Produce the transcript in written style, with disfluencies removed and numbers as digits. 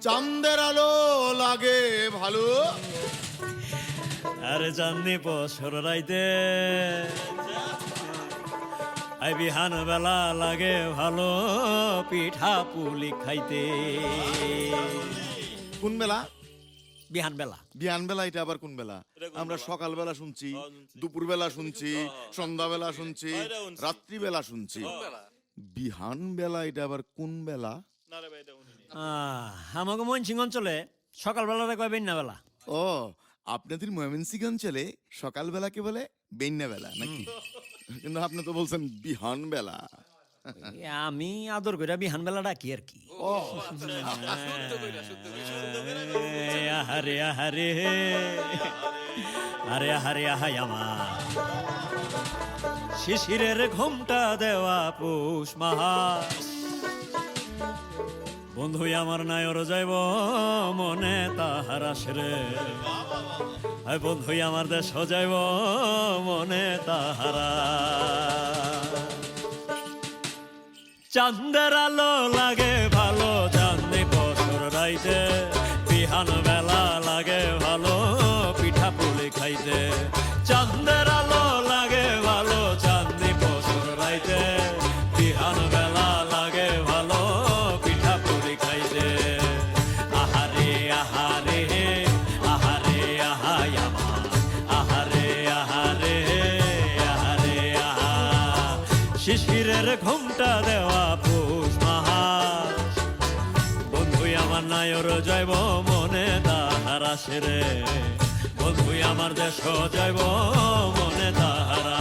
চাঁদের আলো লাগে ভালো। আরে চাঁদনি বছর রাইতে আই বিহান বেলা লাগে ভালো পিঠা পুলি খাইতে। কোন বেলা? বিহান বেলা। বিহান বেলা এটা আবার কোন বেলা? আমরা সকালবেলা শুনছি, দুপুরবেলা শুনছি, সন্ধ্যাবেলা শুনছি, রাত্রিবেলা শুনছি। বিহান বেলা এটা আবার কোন বেলা? আমাকে ময়মনসিংহ অঞ্চলে সকালবেলাটা কয় বেন্যা বেলা। ও, আপনাদের ময়মনসিংহ অঞ্চলে সকালবেলাকে বলে বেন্যা বেলা নাকি? কিন্তু আপনি তো বলছেন বিহান বেলা। আমি আদর করে বিহান বেলা ডাকি আর কি। আহারে আহারে আরে আহারে আহাই আমার শিশিরের ঘুমটা দেওয়া পৌষ মাস। বন্ধু আমার নায়র যাইব মনে তাহার আসরে। বন্ধু আমার দেশ যাইব মনে তাহারা। চাঁদের আলো লাগে ভালো চাঁদনি বছর রাইতে বিহান বেলা লাগে ভালো পিঠা পুলি খাইতে। চাঁদের আলো লাগে ভালো চাঁদনি বছর রাইতে বিহান বেলা লাগে ভালো পিঠা পুলি খাইতে। আহারে আহারে আহারে আহাই আমার আহারে আহারে আহারে আহা শিশিরের ঘুমটা দেওয়া পৌষ মাস। বন্ধু আমার নায়র যাইব মনে তাহার আসে রে। বন্ধু আমার দেশ যাইব মনে তাহারা।